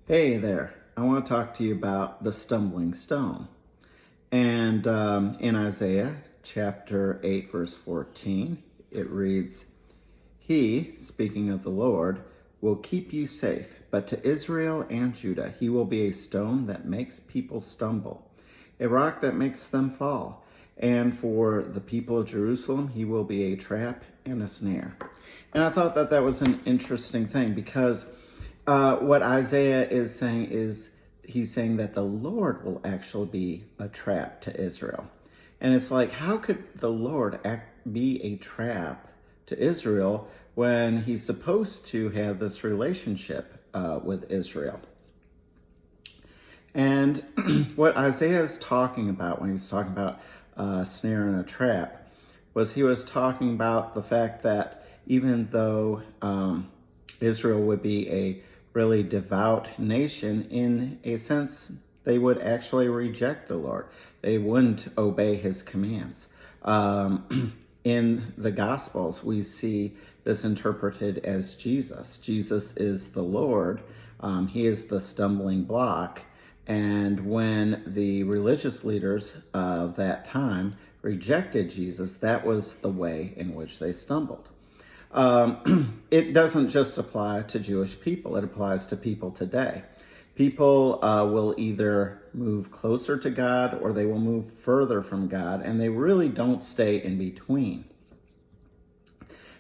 Hey there, I want to talk to you about the stumbling stone. And in Isaiah chapter 8, verse 14, it reads, He, speaking of the Lord, will keep you safe, but to Israel and Judah he will be a stone that makes people stumble, a rock that makes them fall. And for the people of Jerusalem he will be a trap and a snare. And I thought that was an interesting thing because what Isaiah is saying is he's saying that the Lord will actually be a trap to Israel. And it's like, how could the Lord be a trap to Israel when he's supposed to have this relationship with Israel? And what Isaiah is talking about when he's talking about a snare and a trap was he was talking about the fact that even though Israel would be a really devout nation, in a sense, they would actually reject the Lord. They wouldn't obey his commands. In the Gospels, we see this interpreted as Jesus. Jesus is the Lord. He is the stumbling block. And when the religious leaders of that time rejected Jesus, that was the way in which they stumbled. It doesn't just apply to Jewish people, it applies to people today. People will either move closer to God or they will move further from God, and they really don't stay in between.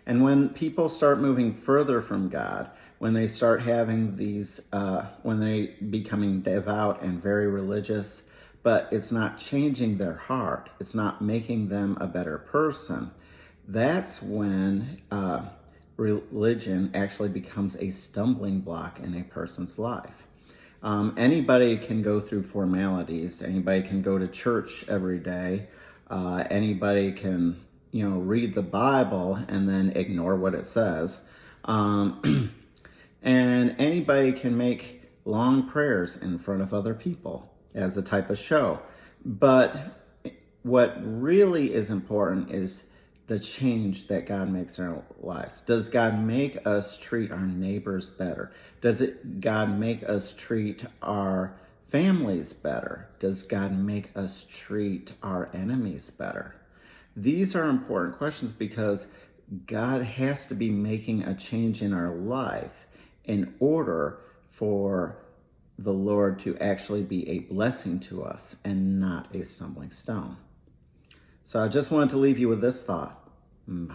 And when people start moving further from God, when they start having these, when they becoming devout and very religious, but it's not changing their heart, it's not making them a better person, that's when religion actually becomes a stumbling block in a person's life. Anybody can go through formalities. Anybody can go to church every day. Anybody can, read the Bible and then ignore what it says. And anybody can make long prayers in front of other people as a type of show. But what really is important is the change that God makes in our lives. Does God make us treat our neighbors better? Does God make us treat our families better? Does God make us treat our enemies better? These are important questions because God has to be making a change in our life in order for the Lord to actually be a blessing to us and not a stumbling stone. So I just wanted to leave you with this thought. Bye.